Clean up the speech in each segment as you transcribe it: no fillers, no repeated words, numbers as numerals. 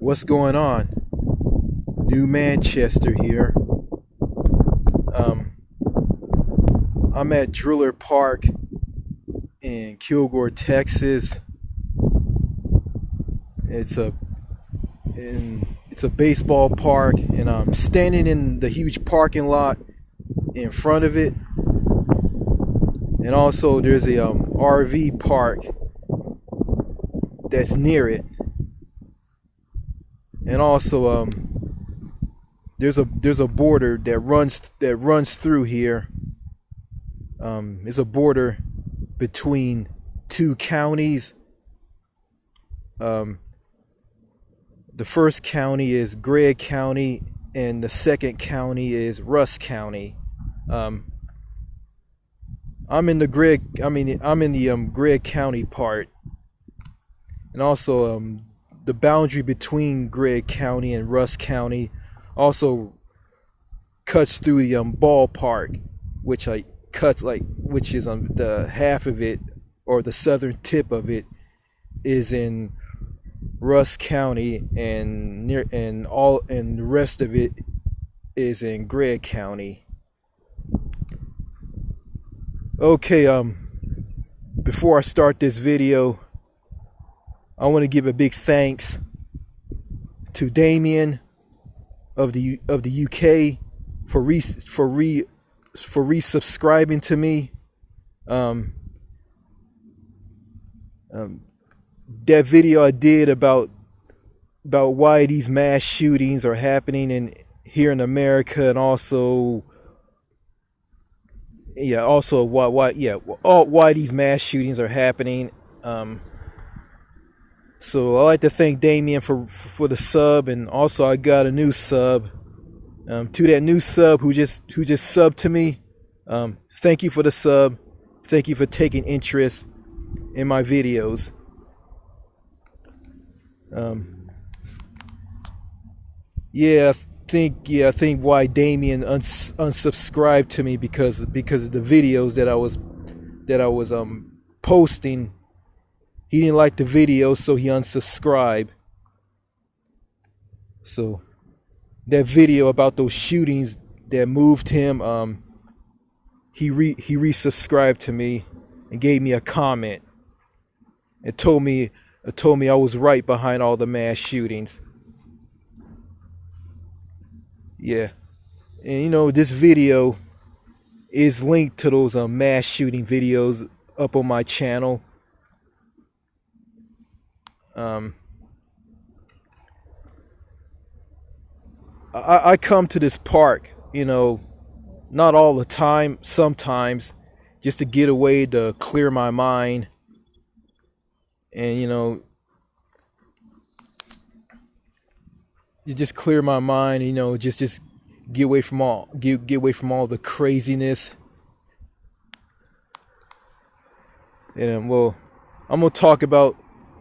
What's going on? New Manchester here. I'm at Driller Park in Kilgore, Texas. It's a baseball park, and I'm standing in the huge parking lot in front of it. And also there's a RV park that's near it. And also there's a border that runs through here. It's a border between two counties. The first county is Gregg County, and the second county is Rusk County. I'm in the Gregg County part, and also the boundary between Gregg County and Rusk County also cuts through the ballpark, which is the half of it, or the southern tip of it, is in Rusk County, and the rest of it is in Gregg County. Okay, before I start this video, I want to give a big thanks to Damien of the UK for resubscribing to me. That video I did about why these mass shootings are happening here in America, and also why these mass shootings are happening. So I'd like to thank Damien for the sub, and also I got a new sub. To that new sub who just subbed to me, thank you for the sub. Thank you for taking interest in my videos. I think why Damien unsubscribed to me because of the videos that I was posting. He didn't like the video, so he unsubscribed. So that video about those shootings that moved him, he resubscribed to me and gave me a comment and told me I was right behind all the mass shootings. Yeah. And this video is linked to those mass shooting videos up on my channel. I come to this park, not all the time, sometimes, just to get away, to clear my mind, and just clear my mind, just get away from all the craziness. And I'm gonna talk about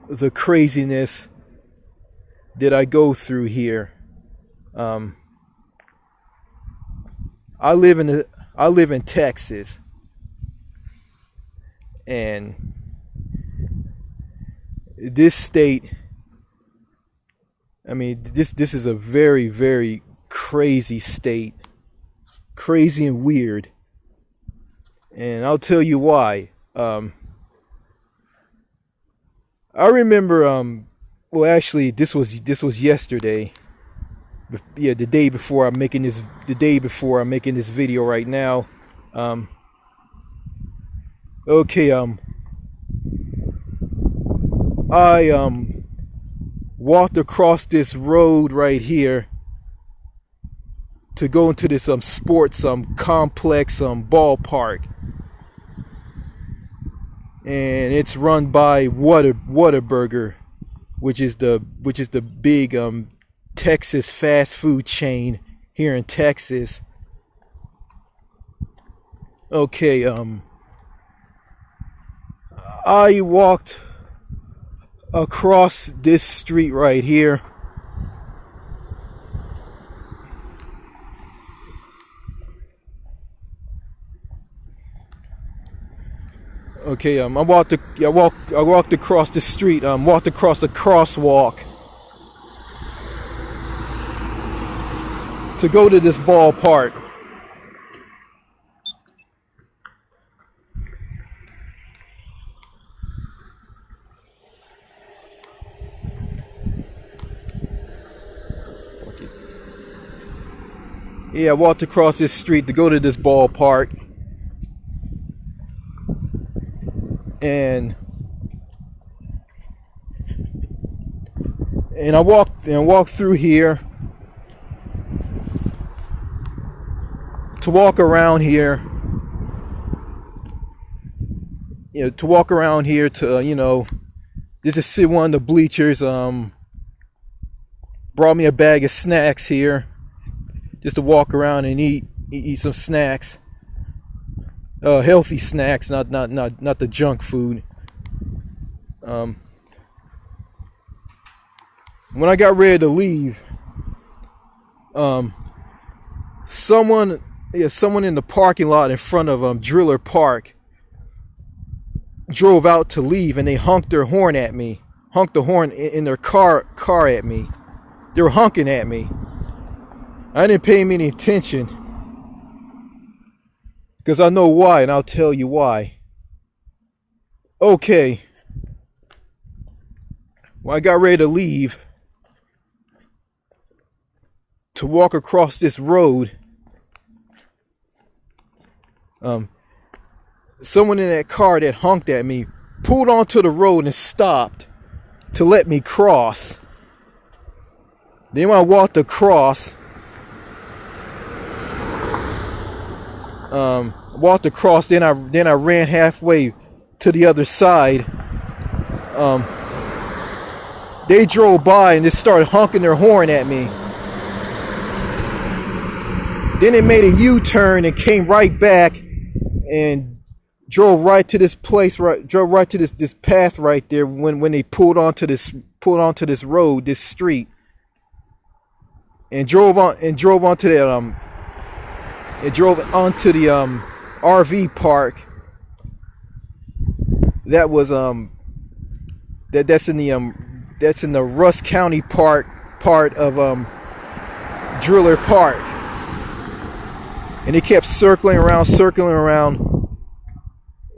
the craziness that I go through here. I live in Texas, and this state, this is a very, very crazy state, crazy and weird, and I'll tell you why. I remember, actually, this was yesterday. Yeah, the day before I'm making this video right now. I walked across this road right here to go into this sports complex ballpark, and it's run by Whataburger, which is the big Texas fast food chain here in Texas. Okay, I walked across this street right here. Okay, I walked across the street, walked across the crosswalk. to go to this ballpark. Yeah, I walked across this street to go to this ballpark, and I walked through here to walk around here. You know, to walk around here to just to sit one of the bleachers. Brought me a bag of snacks here, just to walk around and eat some snacks, healthy snacks, not the junk food. When I got ready to leave, someone in the parking lot in front of Driller Park drove out to leave, and they honked the horn in their car at me. They were honking at me. I didn't pay him any attention, because I know why, and I'll tell you why. Okay. When I got ready to leave to walk across this road, someone in that car that honked at me pulled onto the road and stopped to let me cross. Then when I walked across, then I ran halfway to the other side. They drove by and just started honking their horn at me. Then they made a U-turn and came right back and drove right to this place, drove right to this path right there when they pulled onto this road, this street, and drove onto that It drove onto the RV park that was that's in the Rusk County part of Driller Park, and it kept circling around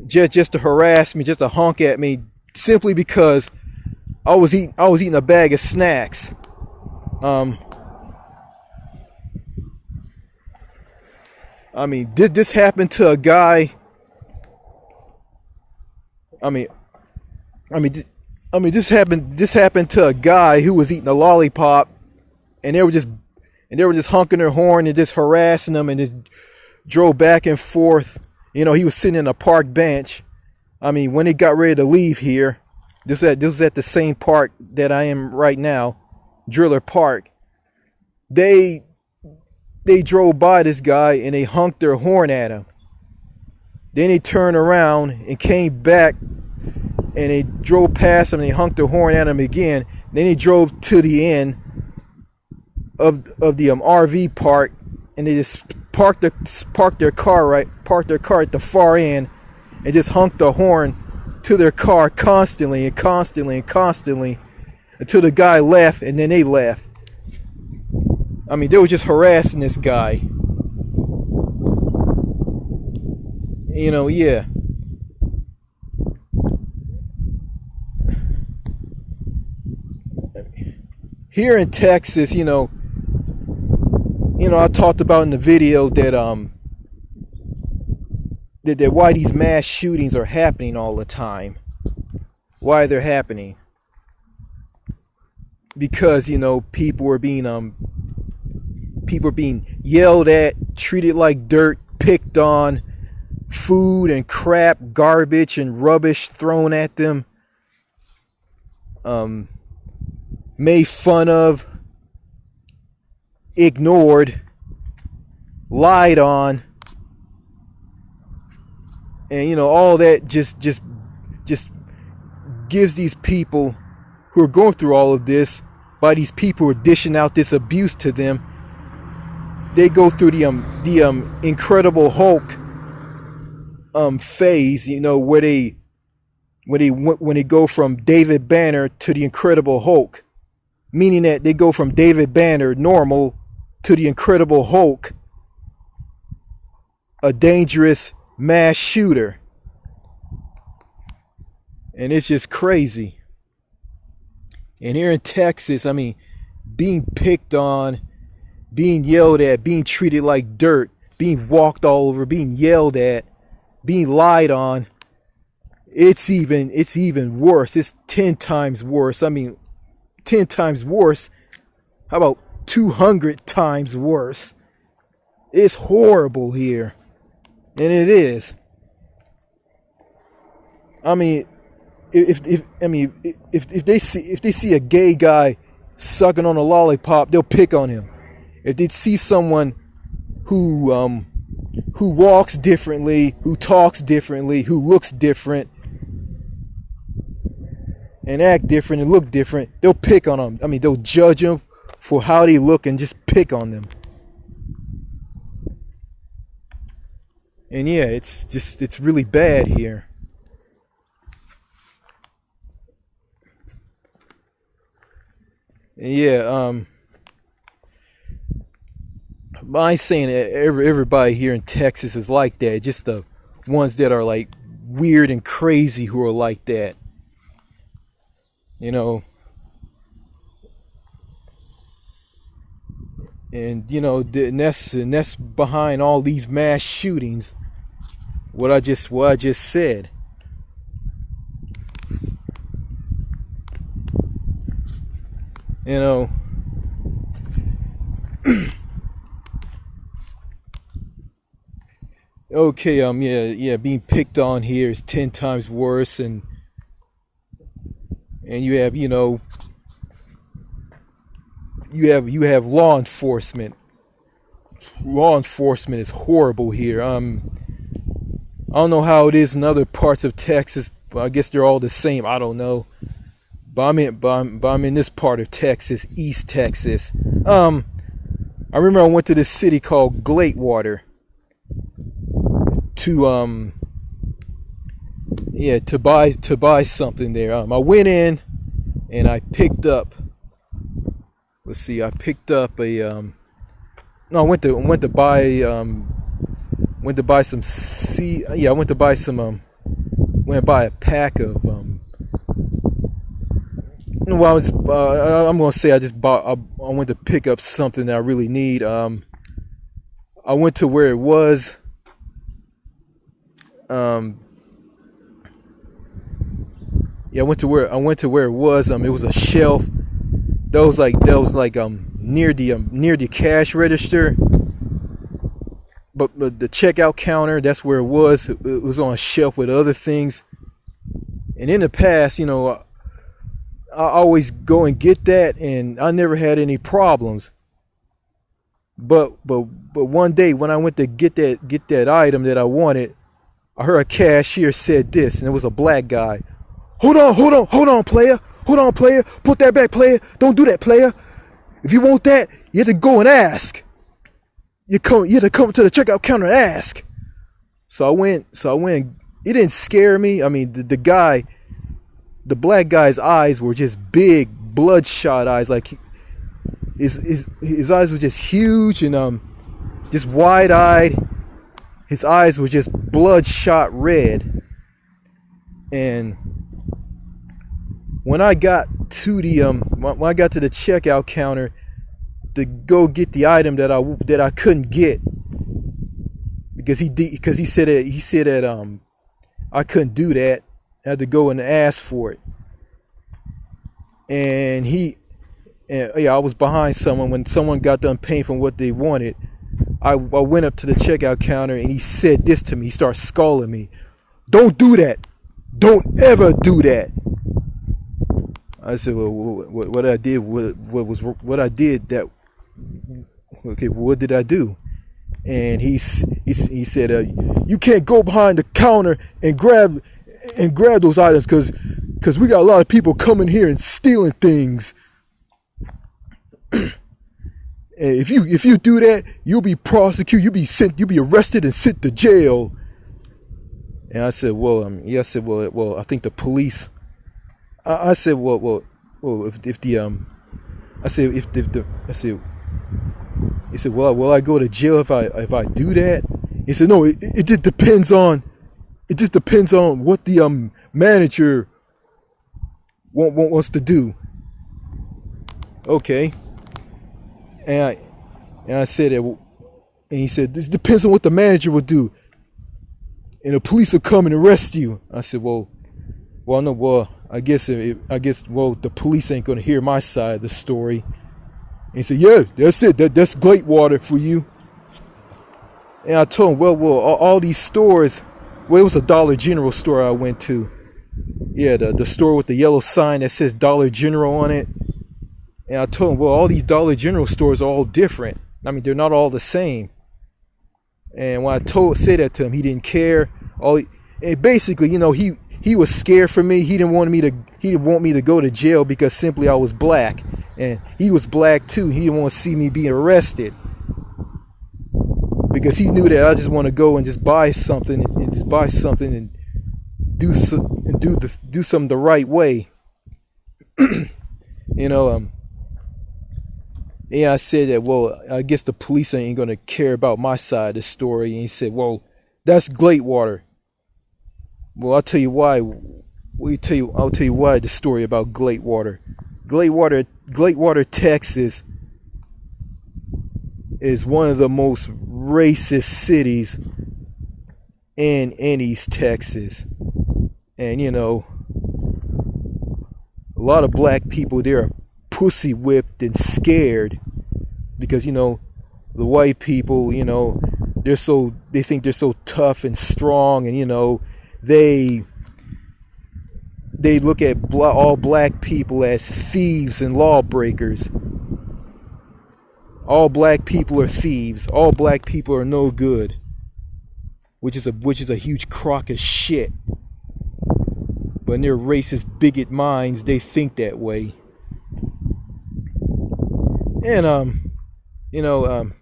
just to harass me, just to honk at me, simply because I was eating a bag of snacks. I mean, this happened to a guy. This happened to a guy who was eating a lollipop, and they were just honking their horn and just harassing him, and just drove back and forth. You know, he was sitting in a park bench. I mean, when he got ready to leave here, this was at the same park that I am right now, Driller Park. They drove by this guy and they honked their horn at him. Then they turned around and came back and they drove past him and they honked their horn at him again. Then they drove to the end of the RV park, and they just parked their car at the far end and just honked the horn to their car constantly until the guy left, and then they left. I mean, they were just harassing this guy. You know, yeah. Here in Texas, you know, I talked about in the video that that why these mass shootings are happening all the time. Why they're happening? Because, you know, people are being yelled at, treated like dirt, picked on, food and crap, garbage and rubbish thrown at them, made fun of, ignored, lied on, and you know, all that just gives these people who are going through all of this, by these people who are dishing out this abuse to them, they go through the Incredible Hulk phase, you know, where they go from David Banner to the Incredible Hulk, meaning that they go from David Banner normal to the Incredible Hulk, a dangerous mass shooter. And it's just crazy. And here in Texas, I mean, being picked on, being yelled at, being treated like dirt, being walked all over, being yelled at, being lied on, it's even worse. It's 10 times worse. I mean, 10 times worse. How about 200 times worse? It's horrible here. And it is. I mean, if they see a gay guy sucking on a lollipop, they'll pick on him. If they see someone who walks differently, who talks differently, who looks different, and act different and look different, they'll pick on them. I mean, they'll judge them for how they look and just pick on them. And yeah, it's really bad here. And yeah, I ain't saying that everybody here in Texas is like that. Just the ones that are like weird and crazy who are like that. You know. And you know, and that's behind all these mass shootings. What I just said. You know. Okay, yeah, being picked on here is 10 times worse, and you have, you know, you have law enforcement. Law enforcement is horrible here. I don't know how it is in other parts of Texas, but I guess they're all the same. I don't know. But I'm in this part of Texas, East Texas. I remember I went to this city called Gladewater to buy something there. I went in and I picked up. Let's see. I picked up a no. I went to buy some I went to buy some went to buy a pack of well, I'm gonna say I went to pick up something that I really need. I went to where it was. Yeah, I went to where it was. It was a shelf that was like near the cash register, but the checkout counter, that's where it was. It was on a shelf with other things. And in the past, you know, I always go and get that, and I never had any problems. But one day when I went to get that item that I wanted, I heard a cashier said this, and it was a black guy. Hold on, player. Put that back, player. Don't do that, player. If you want that, you have to go and ask. You have to come to the checkout counter and ask. So I went. It didn't scare me. I mean, the black guy's eyes were just big, bloodshot eyes. Like his eyes were just huge and just wide-eyed. His eyes were just bloodshot red. And when I got to the checkout counter to go get the item that I couldn't get because he said that I couldn't do that. I had to go and ask for it. And I was behind someone when someone got done paying for what they wanted. I went up to the checkout counter and he said this to me. He started scolding me. Don't do that. Don't ever do that. I said, well, what I did, what I did that, okay, what did I do? And he said, you can't go behind the counter and grab those items because we got a lot of people coming here and stealing things. And if you do that, you'll be prosecuted, you'll be arrested and sent to jail. And I said, well, I think the police. I said, if He said, well, will I go to jail if I do that? He said, no, it just depends on what the manager wants to do. Okay. And I said that, and he said, this depends on what the manager will do, and the police will come and arrest you. I said, well, no, well, I guess, well, the police ain't gonna hear my side of the story. And he said, yeah, that's it. That's Glatewater for you. And I told him, well, all these stores. Well, it was a Dollar General store I went to. Yeah, the store with the yellow sign that says Dollar General on it. And I told him, well, all these Dollar General stores are all different. I mean, they're not all the same. And when I said that to him, he didn't care. And basically, you know, he was scared for me. He didn't want me to go to jail because simply I was black, and he was black too. He didn't want to see me being arrested because he knew that I just want to go and just buy something and do something the right way. You know, yeah, I said that, well, I guess the police ain't gonna care about my side of the story. And he said, well, that's Glatewater. Well, I'll tell you why. I'll tell you why the story about Glatewater. Glatewater, Texas is one of the most racist cities in East Texas. And, you know, a lot of black people there are pussy whipped and scared because, you know, the white people, you know, they think they're so tough and strong, and, you know, they look at all black people as thieves and lawbreakers. All black people are thieves. All black people are no good, which is a huge crock of shit. But in their racist bigot minds, they think that way. And you know,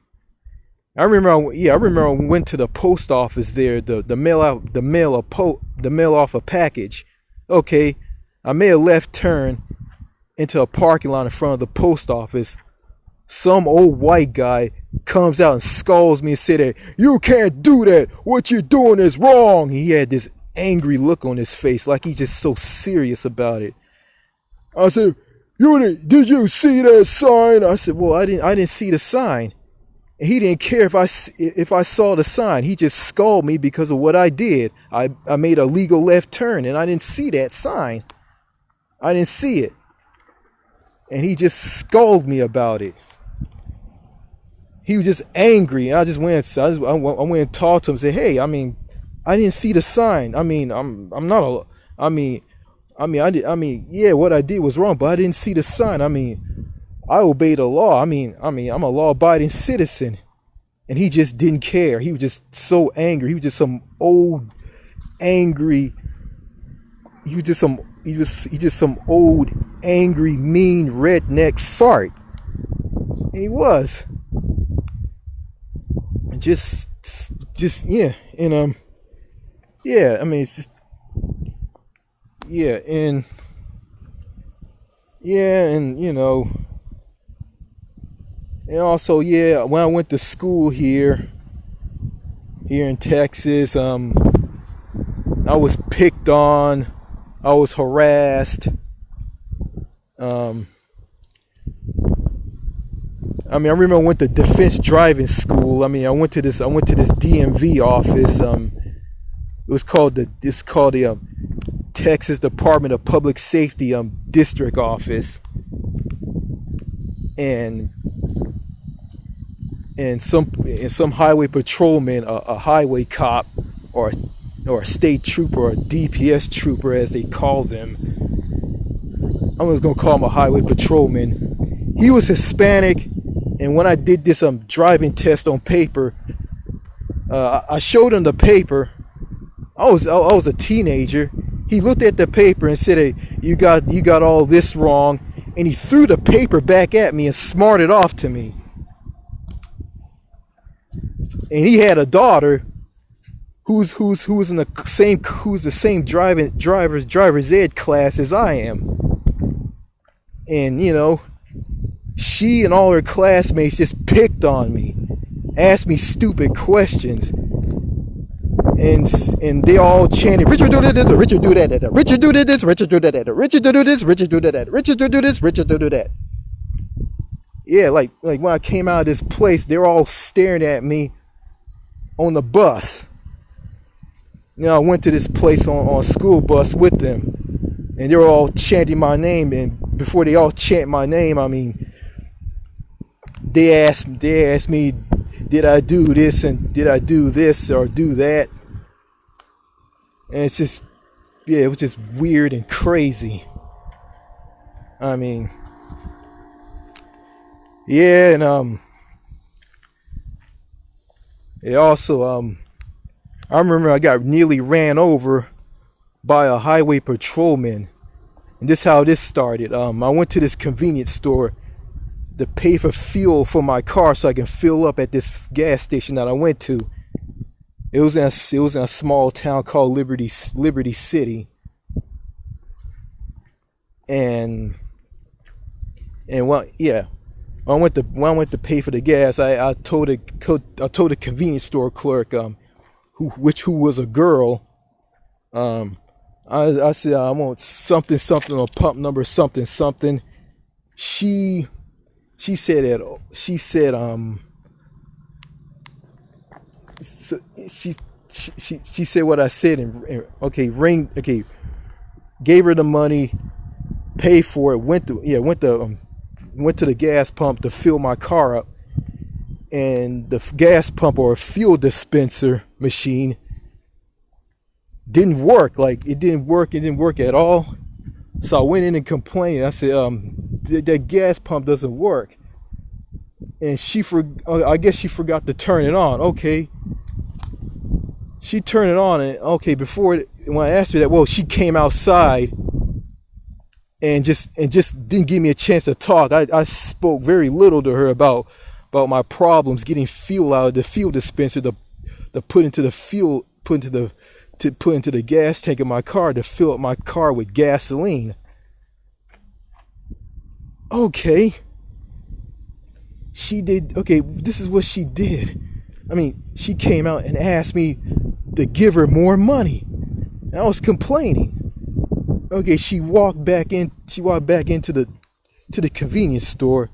I remember I went to the post office there to mail off a package. Okay, I made a left turn into a parking lot in front of the post office. Some old white guy comes out and scolds me and said that you can't do that. What you're doing is wrong. He had this angry look on his face, like he's just so serious about it. I said, did you see that sign? I said, well, I didn't see the sign. And he didn't care if I saw the sign. He just scolded me because of what I did. I made a legal left turn and I didn't see that sign. I didn't see it. And he just scolded me about it. He was just angry. I went and talked to him and said, hey, I mean, I didn't see the sign. I mean, yeah, what I did was wrong, but I didn't see the sign. I mean, I obey the law. I mean, I'm a law-abiding citizen. And he just didn't care. He was just so angry. He was just some old, angry. He was just some old, angry, mean redneck fart. And he was. And just yeah. And yeah. I mean, it's just, yeah, and you know. And also, yeah, when I went to school here in Texas, I was picked on, I was harassed. I mean, I remember I went to defense driving school. I mean, I went to this DMV office. It's called the Texas Department of Public Safety district office, and some highway patrolman, a highway cop, or a state trooper, or a DPS trooper as they call them. I'm just gonna call him a highway patrolman. He was Hispanic, and when I did this driving test on paper, I showed him the paper. I was a teenager. He looked at the paper and said, hey, you got all this wrong, and he threw the paper back at me and smarted off to me. And he had a daughter who's in the same driver's ed class as I am. And you know, she and all her classmates just picked on me, asked me stupid questions, and they all chanted, Richard do this, Richard do that, Richard do this, Richard do that, Richard do this, Richard do that, Richard do this, Richard do that. Yeah, like when I came out of this place, they're all staring at me on the bus. You know, I went to this place on a school bus with them, and they were all chanting my name. And before they all chant my name, I mean, they asked me, did I do this and did I do this or do that? And it's just, yeah, it was just weird and crazy. I mean, yeah, and it also, I remember I got nearly ran over by a highway patrolman. And this is how this started. I went to this convenience store to pay for fuel for my car so I can fill up at this gas station that I went to. It was in a small town called Liberty City. And well, yeah. When I went to pay for the gas, I told the convenience store clerk, who was a girl, I said I want something or pump number something. She said she said what I said and gave her the money, paid for it, went to the gas pump to fill my car up, and the gas pump or fuel dispenser machine didn't work. It didn't work at all. So I went in and complained. I said, that gas pump doesn't work. And I guess she forgot to turn it on. Okay. She turned it on, and when I asked her that, well, she came outside and just didn't give me a chance to talk. I spoke very little to her about my problems getting fuel out of the fuel dispenser to put into the gas tank of my car to fill up my car with gasoline. Okay. This is what she did. I mean, she came out and asked me to give her more money. And I was complaining. Okay, she walked back into the convenience store,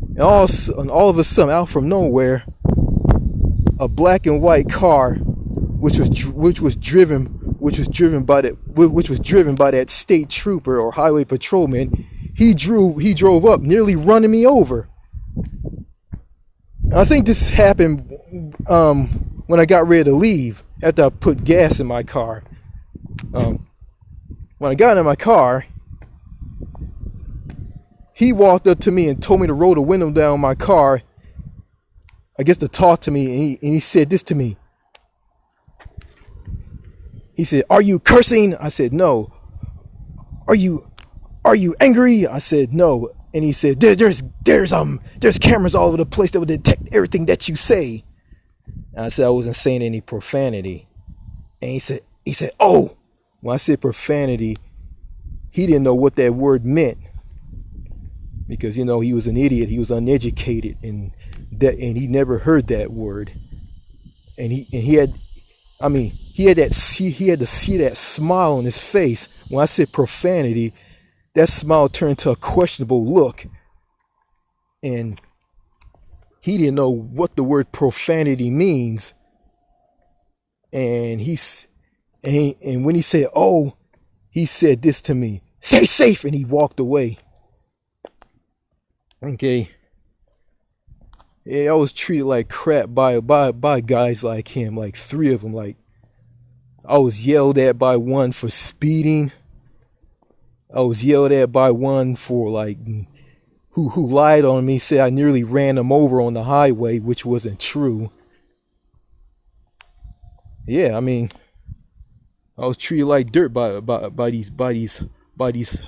and all of a sudden, out from nowhere, a black and white car, which was driven by that state trooper or highway patrolman, he drove up, nearly running me over. I think this happened when I got ready to leave after I put gas in my car. When I got in my car, he walked up to me and told me to roll the window down my car, I guess to talk to me, and he said this to me. He said, "Are you cursing?" I said, "No." Are you angry?" I said, "No." And he said, there's cameras all over the place that will detect everything that you say." And I said I wasn't saying any profanity. And he said, "Oh." When I said profanity, he didn't know what that word meant, because he was an idiot, he was uneducated, and he never heard that word. And he had to see that smile on his face when I said profanity. That smile turned to a questionable look, and he didn't know what the word profanity means. And when he said, "Oh," he said this to me: "Stay safe," and he walked away. Okay. Yeah, I was treated like crap by guys like him, like 3 of them. Like, I was yelled at by one for speeding. I was yelled at by one for who lied on me, said I nearly ran him over on the highway, which wasn't true. Yeah, I mean, I was treated like dirt by these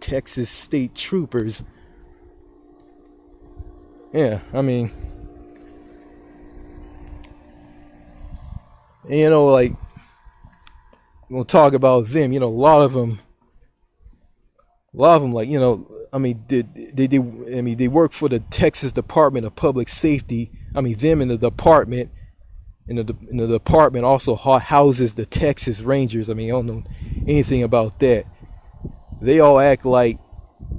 Texas state troopers. Yeah, I mean, we'll talk about them. A lot of them A lot of them, like, I mean, they work for the Texas Department of Public Safety. I mean, them in the department, in the department also houses the Texas Rangers. I mean, I don't know anything about that. They all act like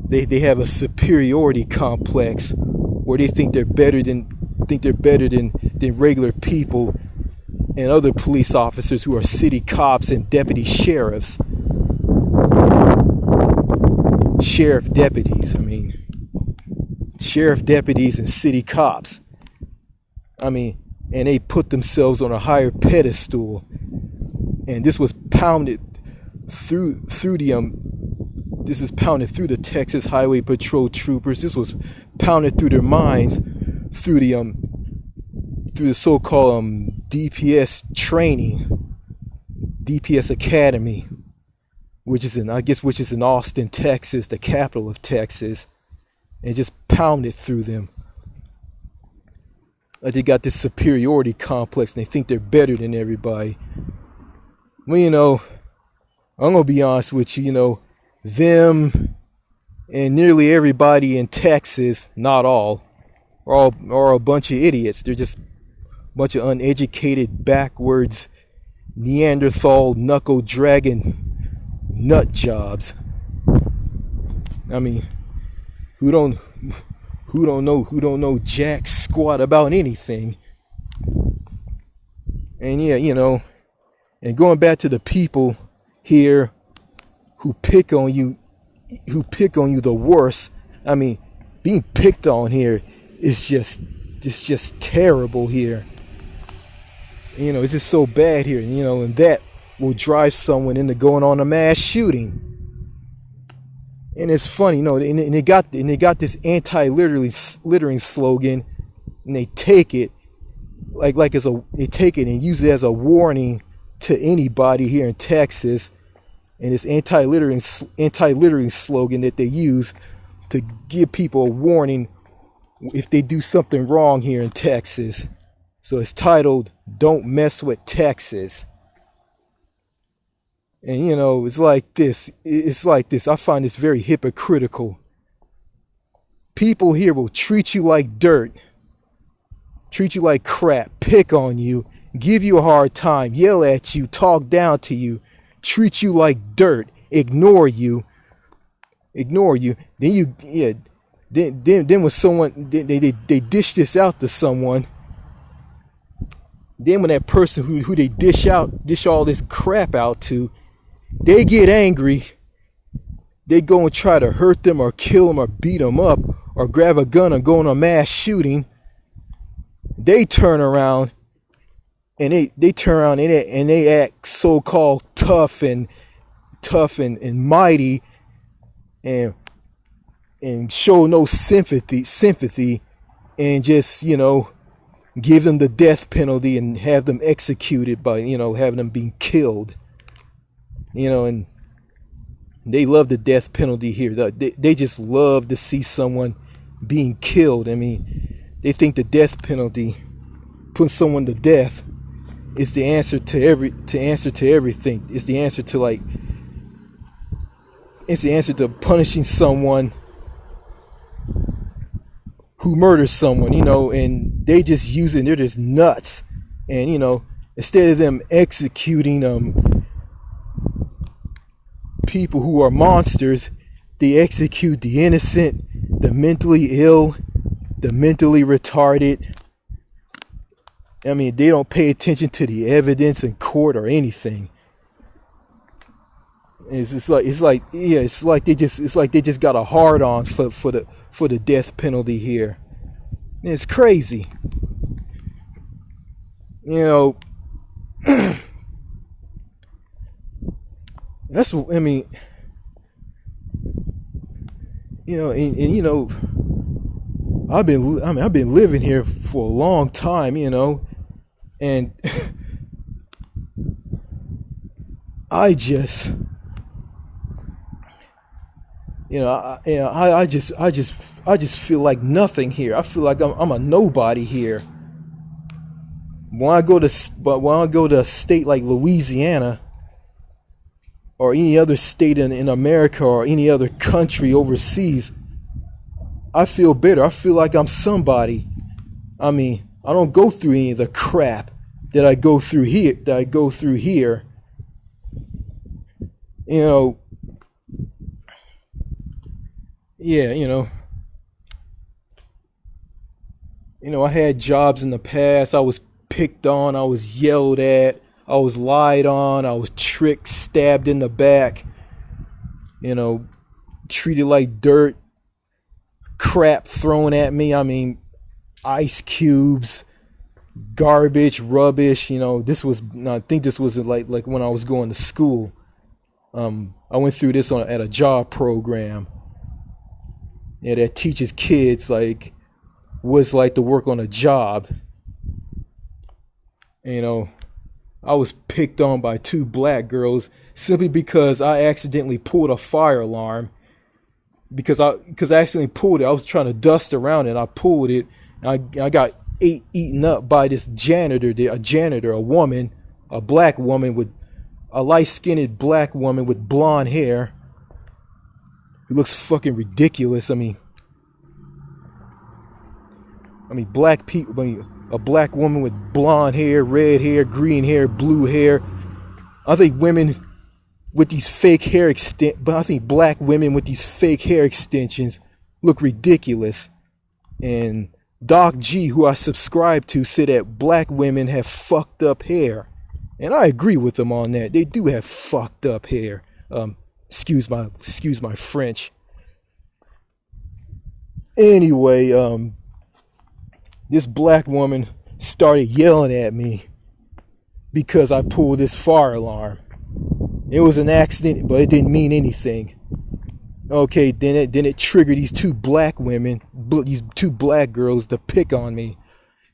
they have a superiority complex where they think they're better than regular people and other police officers who are city cops and deputy sheriffs. Sheriff deputies, I mean, sheriff deputies and city cops. I mean, and they put themselves on a higher pedestal. And this was pounded through the Texas Highway Patrol troopers. This was pounded through their minds through the so-called DPS training, DPS Academy, which is in Austin, Texas, the capital of Texas, and just pounded through them. Like they got this superiority complex and they think they're better than everybody. Well, I'm gonna be honest with you, them and nearly everybody in Texas, not all, are a bunch of idiots. They're just a bunch of uneducated, backwards, Neanderthal, knuckle dragging nut jobs. I mean, who don't know jack squat about anything. And yeah, and going back to the people here who pick on you the worst. I mean, being picked on here is just terrible here. It's just so bad here, and that will drive someone into going on a mass shooting. And it's funny, and they got this anti-littering slogan, and they take it and use it as a warning to anybody here in Texas. And this anti-littering slogan that they use to give people a warning if they do something wrong here in Texas. So it's titled "Don't Mess with Texas." And it's like this. I find this very hypocritical. People here will treat you like dirt, treat you like crap, pick on you, give you a hard time, yell at you, talk down to you, treat you like dirt, ignore you. Then when someone they dish this out to someone, then when that person who they dish all this crap out to, they get angry, they go and try to hurt them or kill them or beat them up or grab a gun and go on a mass shooting. They turn around and they act so-called tough and mighty and show no sympathy and just give them the death penalty and have them executed by having them being killed. And they love the death penalty here. They just love to see someone being killed. I mean, they think the death penalty, putting someone to death, is the answer to everything. It's the answer to punishing someone who murders someone, and they just use it. They're just nuts. And instead of them executing people who are monsters, they execute the innocent, the mentally ill, the mentally retarded. I mean, they don't pay attention to the evidence in court or anything. It's like they just got a hard on for the death penalty here. It's crazy. That's, I mean, I've been living here for a long time, and I just, I just feel like nothing here. I feel like I'm a nobody here. When I go to a state like Louisiana, or any other state in America or any other country overseas, I feel better. I feel like I'm somebody. I mean, I don't go through any of the crap that I go through here. You know, yeah, I had jobs in the past. I was picked on, I was yelled at, I was lied on, I was tricked, stabbed in the back, treated like dirt, crap thrown at me. I mean, ice cubes, garbage, rubbish. I think this was like when I was going to school. I went through this at a job program. Yeah, that teaches kids like what's like to work on a job. I was picked on by 2 black girls simply because I accidentally pulled a fire alarm. Because I accidentally pulled it. I was trying to dust around it, and I pulled it. And I got eaten up by this janitor, a woman, a black woman with a light-skinned black woman with blonde hair. It looks fucking ridiculous. I mean, black people. A black woman with blonde hair, red hair, green hair, blue hair. I think women with these fake hair but I think black women with these fake hair extensions look ridiculous. And Doc G, who I subscribe to, said that black women have fucked up hair, and I agree with them on that. They do have fucked up hair. Excuse my French. Anyway, this black woman started yelling at me because I pulled this fire alarm. It was an accident, but it didn't mean anything. Okay, then it triggered these 2 black women, these 2 black girls to pick on me.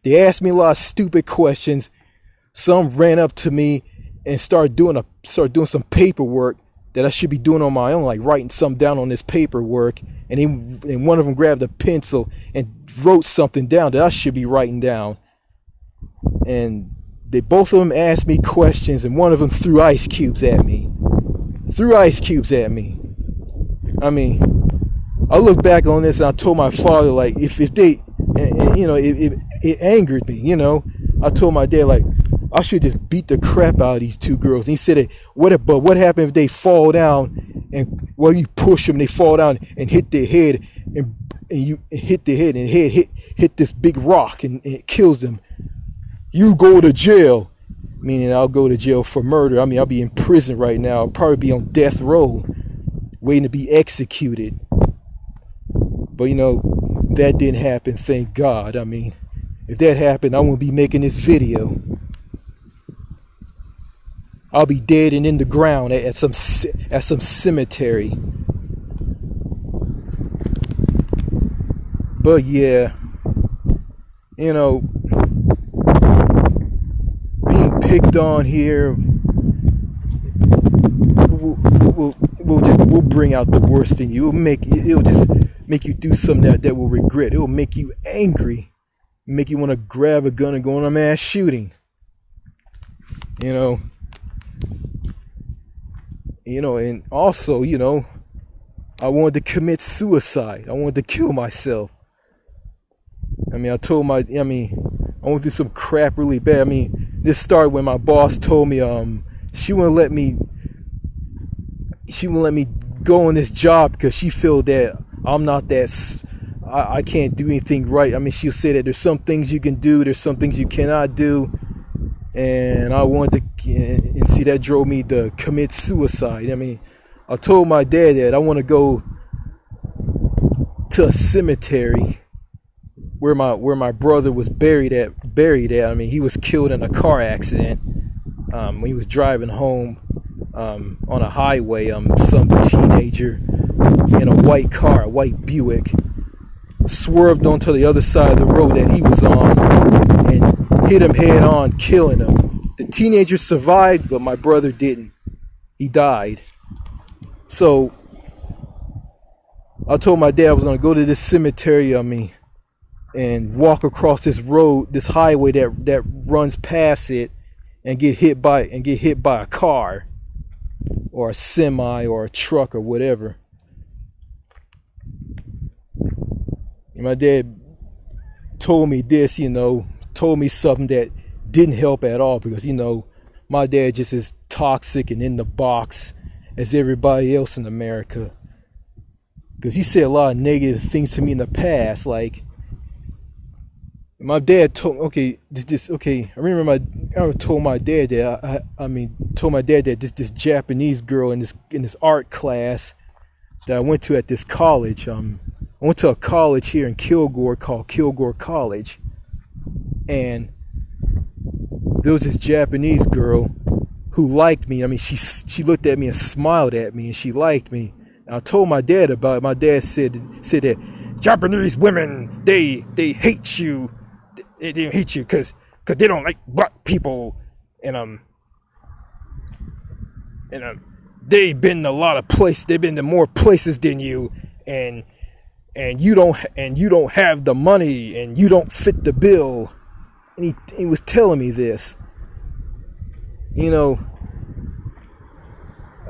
They asked me a lot of stupid questions. Some ran up to me and started doing some paperwork that I should be doing on my own, like writing something down on this paperwork. And one of them grabbed a pencil and wrote something down that I should be writing down. And both of them asked me questions, and one of them threw ice cubes at me. I mean, I look back on this and I told my father, like, if they, it angered me. I told my dad, like, I should just beat the crap out of these 2 girls. And he said, what happened if they fall down and you push them, they fall down and hit their head, and you hit their head, and hit this big rock and it kills them. You go to jail. Meaning I'll go to jail for murder. I mean, I'll be in prison right now. I'll probably be on death row waiting to be executed. But that didn't happen, thank God. I mean, if that happened, I wouldn't be making this video. I'll be dead and in the ground at some cemetery. But yeah, being picked on here, we'll bring out the worst in you. It'll just make you do something that will regret. It will make you angry, make you want to grab a gun and go on a mass shooting. And also, I wanted to commit suicide. I wanted to kill myself. I went through some crap really bad. I mean, this started when my boss told me she wouldn't let me go on this job because she felt that I'm not that, I can't do anything right. I mean, she'll say that there's some things you can do, there's some things you cannot do. And I wanted to, and see, that drove me to commit suicide. I mean, I told my dad that I want to go to a cemetery where my brother was buried at. I mean, he was killed in a car accident when he was driving home on a highway. Some teenager in a white car, a white Buick, swerved onto the other side of the road that he was on and hit him head on, killing him. The teenager survived, but my brother didn't. He died. So I told my dad I was going to go to this cemetery, and walk across this road, this highway that runs past it, and get hit by a car. or a semi or a truck or whatever. And my dad told me this, told me something that didn't help at all, because, my dad just is toxic and in the box as everybody else in America. Because he said a lot of negative things to me in the past. Like, my dad told, I remember I told my dad that, told my dad that this Japanese girl in this art class that I went to at this college, I went to a college here in Kilgore called Kilgore College, and there was this Japanese girl who liked me. I mean, she looked at me and smiled at me, and she liked me. And I told my dad about it. My dad said that Japanese women, they hate you. They hate you because they don't like black people, and they've been a lot of places. They've been to more places than you, and you don't have the money, and you don't fit the bill. And he was telling me this.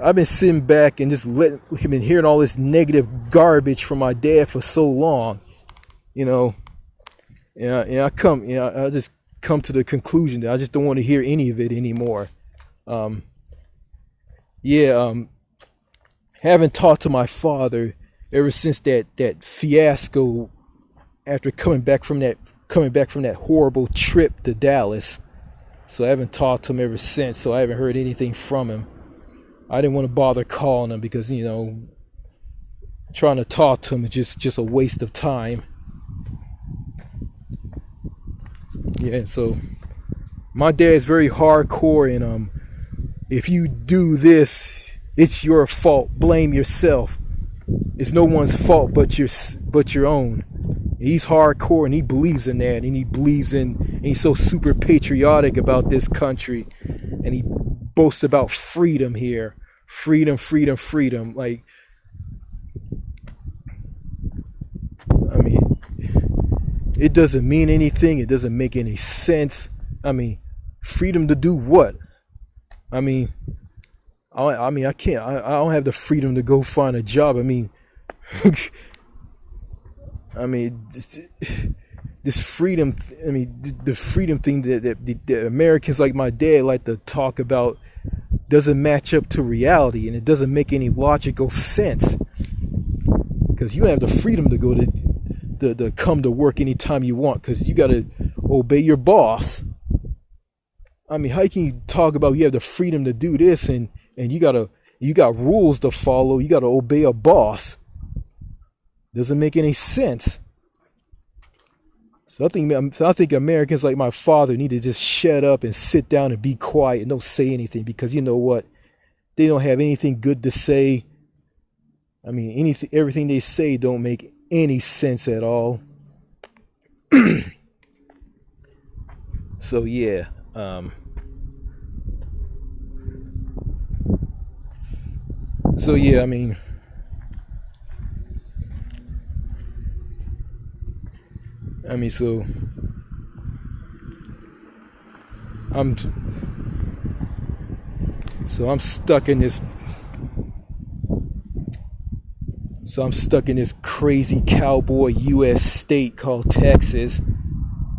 I've been sitting back and just been hearing all this negative garbage from my dad for so long. I just come to the conclusion that I just don't want to hear any of it anymore. Haven't talked to my father ever since that fiasco after coming back from that horrible trip to Dallas. So I haven't talked to him ever since. So I haven't heard anything from him. I didn't want to bother calling him because, trying to talk to him is just a waste of time. Yeah, so my dad's very hardcore, and if you do this, it's your fault. Blame yourself. It's no one's fault but your own. He's hardcore, and he believes in that, and he's so super patriotic about this country, and he boasts about freedom here. Freedom. Like, I mean, it doesn't mean anything. It doesn't make any sense. I mean, freedom to do what? I can't. I don't have the freedom to go find a job. This freedom. The freedom thing that Americans like my dad like to talk about doesn't match up to reality, and it doesn't make any logical sense. Because you have the freedom to go to come to work anytime you want, because you got to obey your boss. I mean, how can you talk about you have the freedom to do this, and you got rules to follow, you got to obey a boss? Doesn't make any sense. So I think Americans like my father need to just shut up and sit down and be quiet and don't say anything, because you know what? They don't have anything good to say. I mean, everything they say don't make any sense at all. So yeah, so I'm stuck in this. So I'm stuck in this crazy cowboy U.S. state called Texas.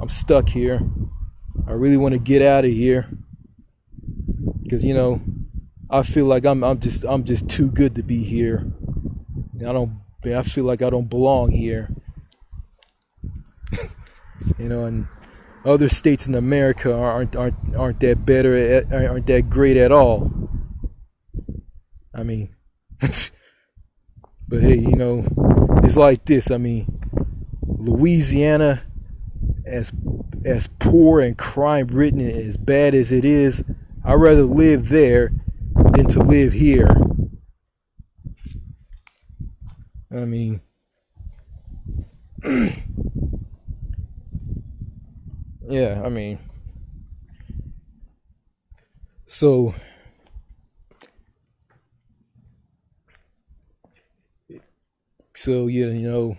I'm stuck here. I really want to get out of here because I feel like I'm just too good to be here. I feel like I don't belong here. And other states in America aren't that better, aren't that great at all. I mean, but hey, it's like this. I mean, Louisiana, as poor and crime-ridden and as bad as it is, I'd rather live there than to live here. I mean, yeah, I mean, so yeah,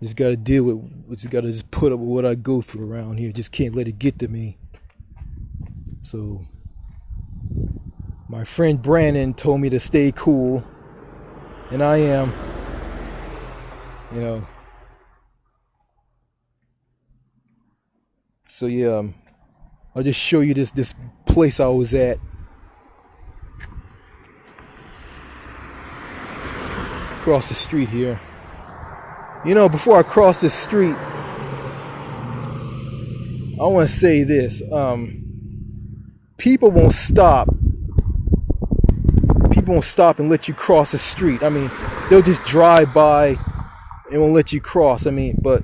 just gotta deal with, just gotta just put up with what I go through around here. Just can't let it get to me. So My friend Brandon told me to stay cool, and I am. You know. So yeah, I'll just show you this place I was at. Across the street here. You know, before I cross the street, I want to say this. People won't stop. People won't stop and let you cross the street. I mean, they'll just drive by and won't let you cross. I mean, but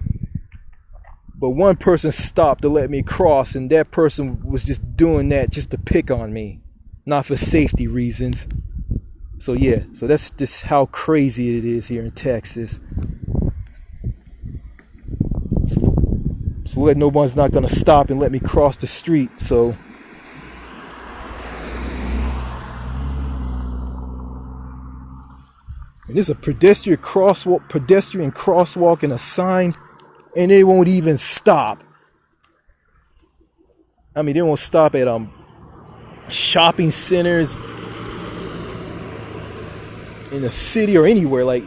one person stopped to let me cross, and that person was just doing that just to pick on me, not for safety reasons. So yeah, so that's just how crazy it is here in Texas. So no one's not gonna stop and let me cross the street. So and there's a pedestrian crosswalk and a sign, and they won't even stop. I mean, they won't stop at shopping centers in the city or anywhere. Like,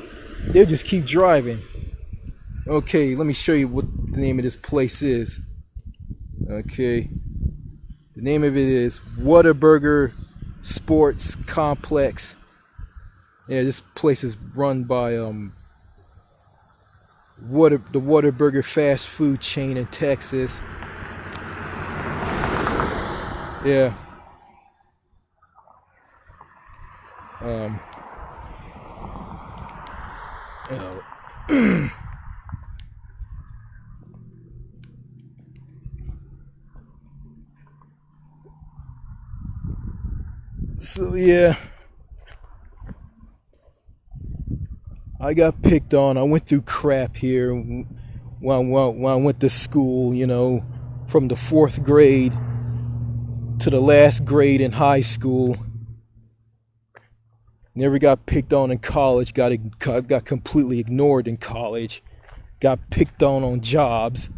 they'll just keep driving. Okay, let me show you what the name of this place is. Okay, the name of it is Whataburger Sports Complex. Yeah, this place is run by the Whataburger fast food chain in Texas. Yeah. So yeah, I got picked on. I went through crap here when I went to school, you know, from the 4th grade to the last grade in high school. Never got picked on in college. Got completely ignored in college. Got picked on jobs.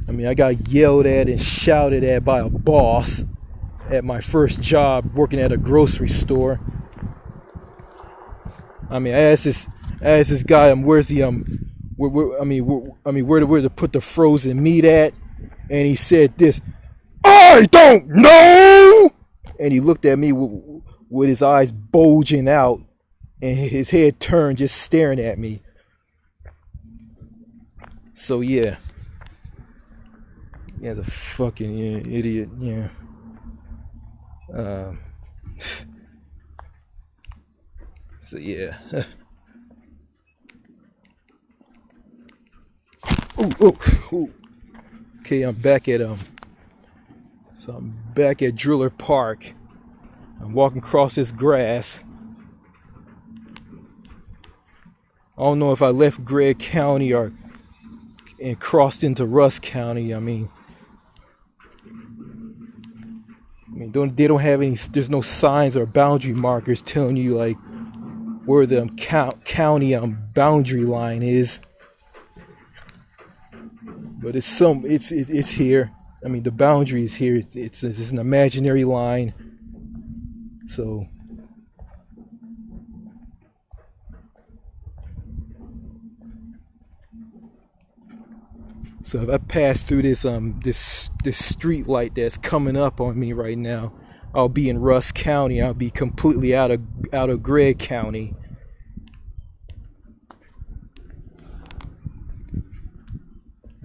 I mean, I got yelled at and shouted at by a boss at my first job working at a grocery store. I mean, I asked this guy, where's the where to put the frozen meat at, and he said this, "I don't know," and he looked at me with his eyes bulging out and his head turned, just staring at me. So yeah, the fucking idiot, yeah. So yeah. Ooh. Okay, I'm back at Driller Park. I'm walking across this grass. I don't know if I left Gregg County and crossed into Rusk County. I mean, they don't have any. There's no signs or boundary markers telling you like where the county boundary line is. But it's here. I mean, the boundary is here. It's an imaginary line. So if I pass through this street light that's coming up on me right now, I'll be in Rusk County. I'll be completely out of Gregg County.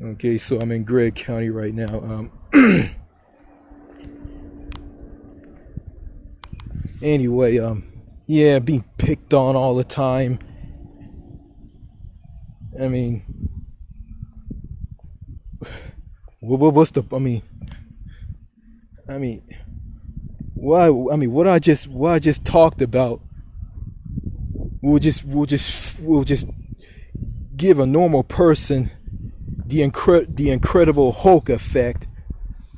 Okay, so I'm in Gregg County right now. Anyway, yeah, being picked on all the time. I mean, what's the? I mean, why? I mean, what I just talked about. We'll just give a normal person the Incredible Hulk effect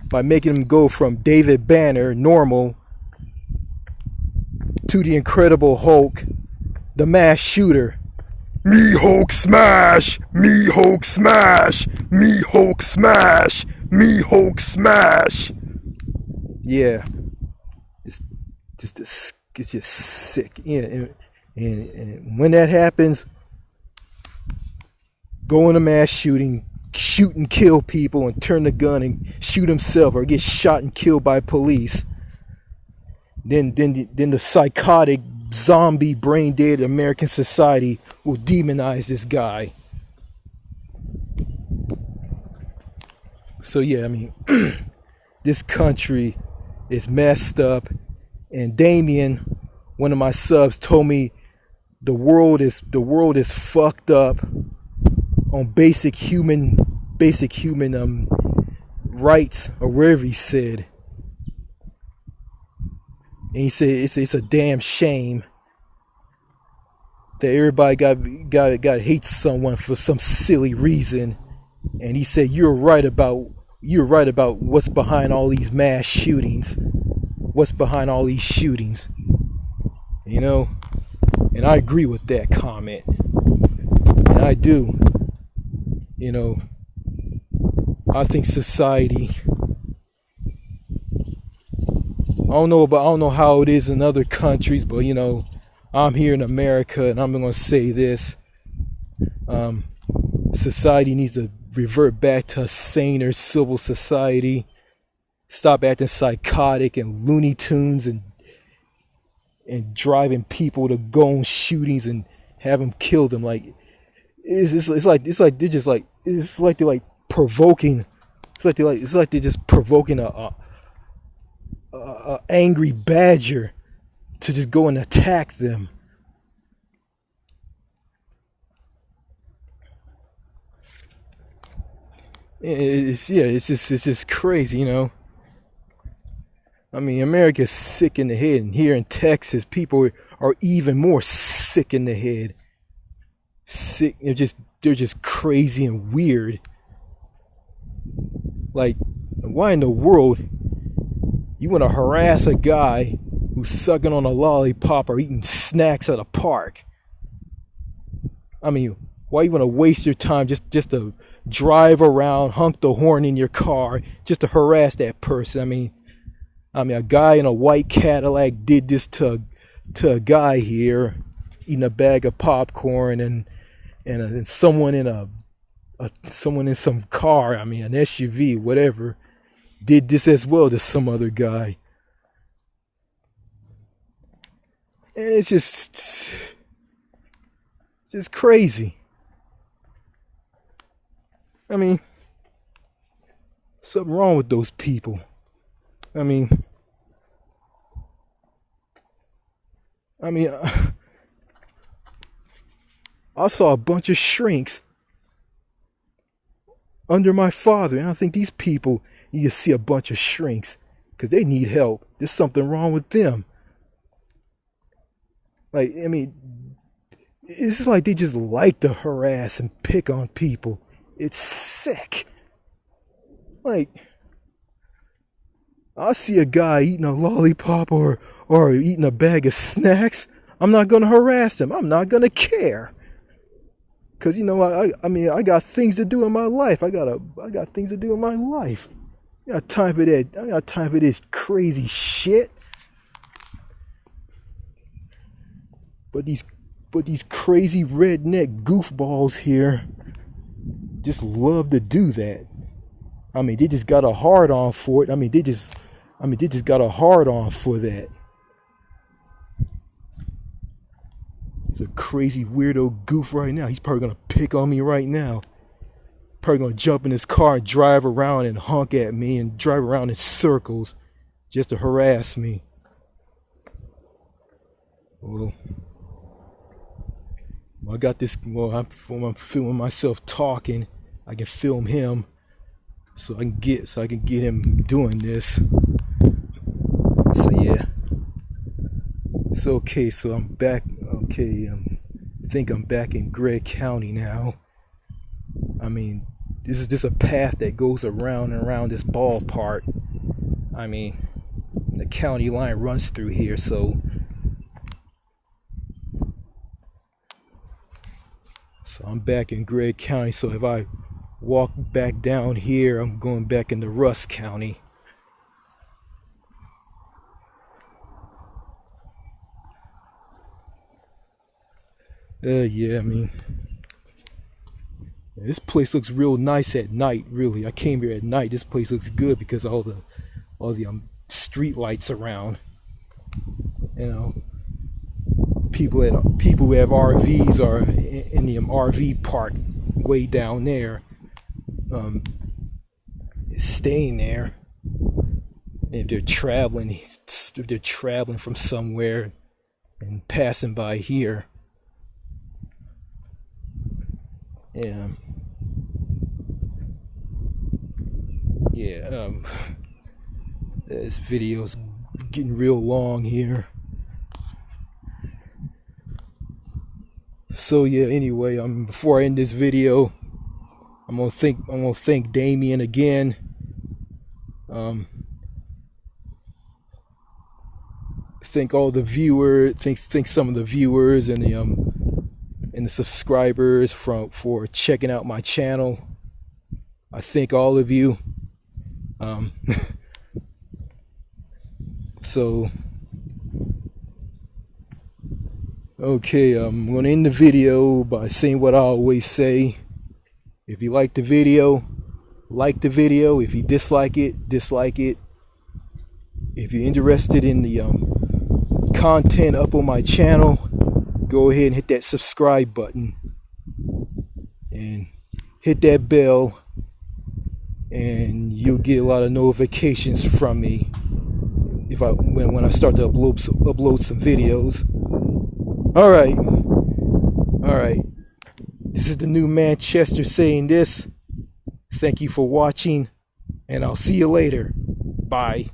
by making him go from David Banner, normal, to the Incredible Hulk, the mass shooter. Me Hulk smash! Me Hulk smash! Me Hulk smash! Me Hulk smash! Yeah. it's just sick. Yeah, and when that happens, go in a mass shooting, shoot and kill people, and turn the gun and shoot himself, or get shot and killed by police. Then the psychotic, zombie, brain dead American society will demonize this guy. So yeah, I mean, this country is messed up, and Damien, one of my subs, told me the world is fucked up on basic human rights, or wherever he said. And he said it's a damn shame that everybody got hate someone for some silly reason. And he said you're right about what's behind all these mass shootings. What's behind all these shootings? You know? And I agree with that comment. And I do. You know, I think society, I don't know how it is in other countries, but you know, I'm here in America, and I'm gonna say this: society needs to revert back to a saner civil society. Stop acting psychotic and Looney Tunes and driving people to go on shootings and have them kill them. Like it's like they're just like, it's like they're like provoking. It's like they're just provoking a angry badger to just go and attack them. It's just crazy, you know. I mean, America's sick in the head, and here in Texas, people are even more sick in the head. Sick, they're just crazy and weird. Like, why in the world you want to harass a guy who's sucking on a lollipop or eating snacks at a park? I mean, why you want to waste your time just to drive around, honk the horn in your car, just to harass that person? I mean, a guy in a white Cadillac did this to a guy here eating a bag of popcorn, and someone in someone in some car, I mean an SUV, whatever, did this as well to some other guy. And it's just crazy. I mean, something wrong with those people. I mean, I saw a bunch of shrinks under my father, and I think these people need to see a bunch of shrinks because they need help. There's something wrong with them. Like, I mean, it's like they just like to harass and pick on people. It's sick. Like, I see a guy eating a lollipop or eating a bag of snacks, I'm not going to harass him. I'm not going to care. Because, you know, I mean, I got things to do in my life. I got things to do in my life. I got time for that. I got time for this crazy shit. But these crazy redneck goofballs here just love to do that. I mean, they just got a hard on for it. They just got a hard on for that. He's a crazy weirdo goof right now. He's probably gonna pick on me right now. Probably gonna jump in his car and drive around and honk at me and drive around in circles just to harass me. Well, I got this. Well, I'm filming myself talking. I can film him, so I can get him doing this. So yeah. So okay, so I'm back. Okay, I think I'm back in Gregg County now. I mean, this is just a path that goes around and around this ballpark. I mean, the county line runs through here, so I'm back in Gregg County. So if I walk back down here, I'm going back into Rusk County. Yeah, I mean, this place looks real nice at night. Really, I came here at night. This place looks good because of all the street lights around. You know, people who have RVs are in the RV park way down there, staying there. And if they're traveling from somewhere and passing by here. Yeah. Yeah, this video's getting real long here. So yeah, anyway, before I end this video, I'm gonna thank Damien again. Thank all the viewers, thank some of the viewers and the subscribers for checking out my channel. I thank all of you. So okay, I'm gonna end the video by saying what I always say. If you like the video, like the video. If you dislike it, dislike it. If you're interested in the content up on my channel, go ahead and hit that subscribe button and hit that bell, and you'll get a lot of notifications from me when I start to upload some videos. All right. This is the new Manchester saying this. Thank you for watching, and I'll see you later. Bye.